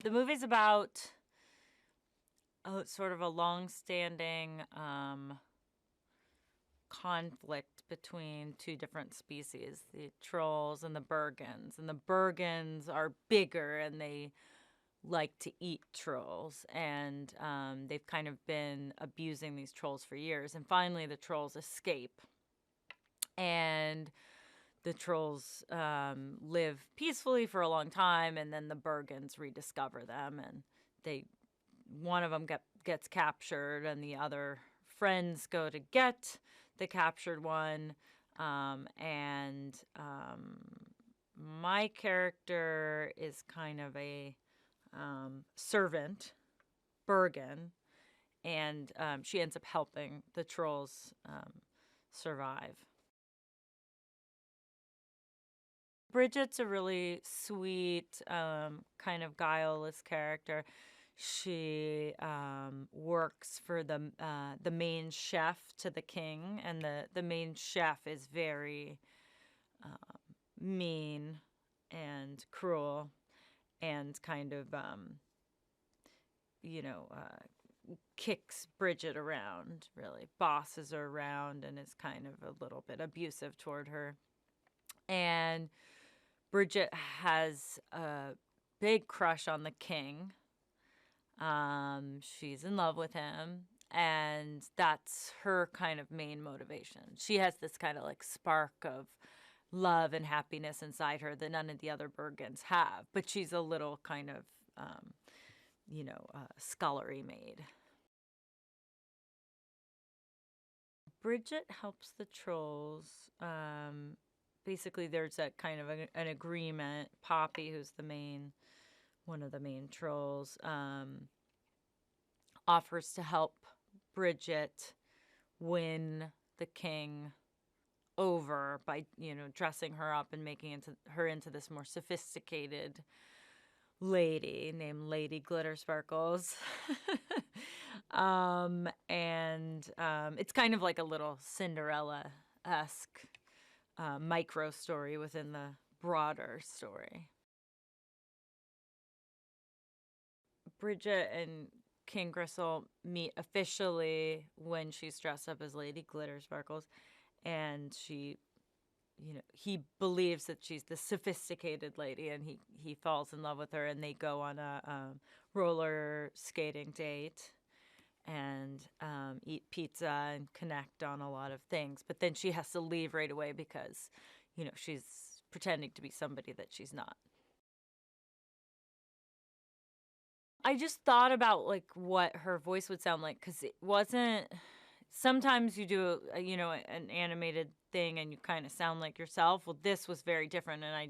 The movie's about sort of a long-standing conflict between two different species, the trolls and the Bergens. And the Bergens are bigger and they like to eat trolls. And they've kind of been abusing these trolls for years. And finally, the trolls escape. And the trolls live peacefully for a long time. And then the Bergens rediscover them. And one of them gets captured, and the other friends go to get the captured one. My character is kind of a servant, Bergen, and she ends up helping the trolls survive. Bridget's a really sweet, kind of guileless character. She works for the main chef to the king, and the main chef is very mean and cruel, and kind of kicks Bridget around, really bosses her around, and is kind of a little bit abusive toward her. And Bridget has a big crush on the king. She's in love with him, and that's her kind of main motivation. She has this kind of like spark of love and happiness inside her that none of the other Bergens have, but she's a little kind of, scullery maid. Bridget helps the trolls. Basically, there's a kind of an agreement. Poppy, who's one of the main trolls, offers to help Bridget win the king over by, dressing her up and making her into this more sophisticated lady named Lady Glitter Sparkles. It's kind of like a little Cinderella-esque micro story within the broader story. Bridget and King Gristle meet officially when she's dressed up as Lady Glitter Sparkles, and he believes that she's the sophisticated lady, and he falls in love with her, and they go on a roller skating date and eat pizza and connect on a lot of things. But then she has to leave right away because, she's pretending to be somebody that she's not. I just thought about like what her voice would sound like, because it wasn't. Sometimes you do, an animated thing and you kind of sound like yourself. Well, this was very different, and I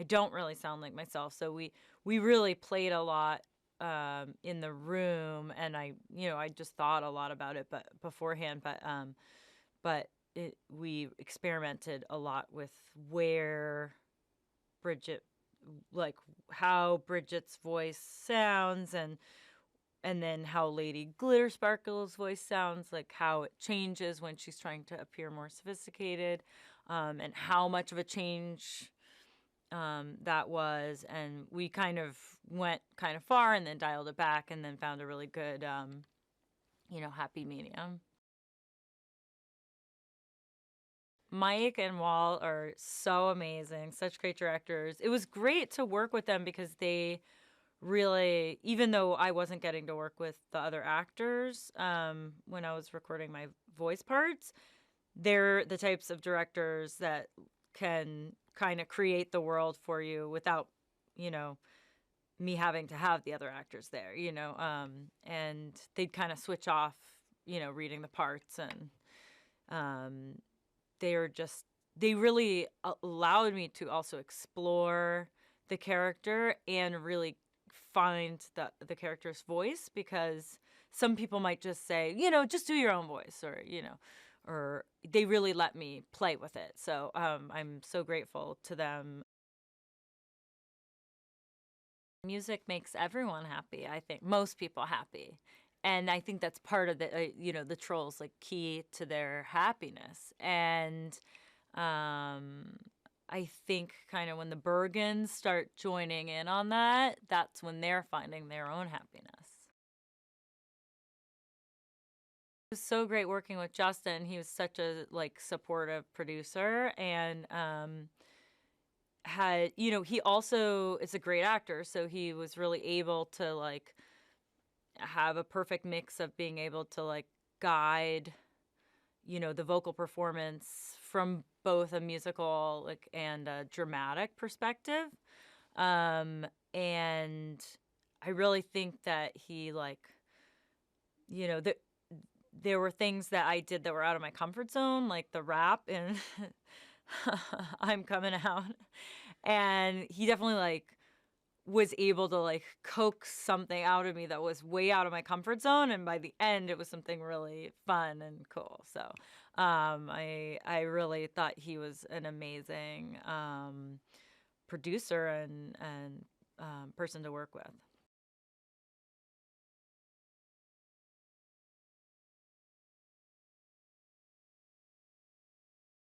don't really sound like myself. So we really played a lot in the room, and I just thought a lot about it, but beforehand. But we experimented a lot with where Bridget, like how Bridget's voice sounds, and then how Lady Glitter Sparkle's voice sounds, like how it changes when she's trying to appear more sophisticated, and how much of a change that was. And we kind of went kind of far and then dialed it back, and then found a really good, happy medium. Mike and Wall are so amazing, such great directors. It was great to work with them because they really, even though I wasn't getting to work with the other actors when I was recording my voice parts, they're the types of directors that can kind of create the world for you without, me having to have the other actors there, and they'd kind of switch off, reading the parts, and they really allowed me to also explore the character and really find the character's voice, because some people might just say, just do your own voice, or they really let me play with it. So I'm so grateful to them. Music makes everyone happy. I think most people happy. And I think that's part of the trolls, like, key to their happiness. And I think kind of when the Bergens start joining in on that, that's when they're finding their own happiness. It was so great working with Justin. He was such a like supportive producer, and had, you know, he also is a great actor, so he was really able to like have a perfect mix of being able to like guide, you know, the vocal performance from both a musical like and a dramatic perspective. And I really think that he like, you know, there were things that I did that were out of my comfort zone, like the rap and I'm coming out. And he definitely like was able to like coax something out of me that was way out of my comfort zone, and by the end it was something really fun and cool. So I really thought he was an amazing producer and person to work with.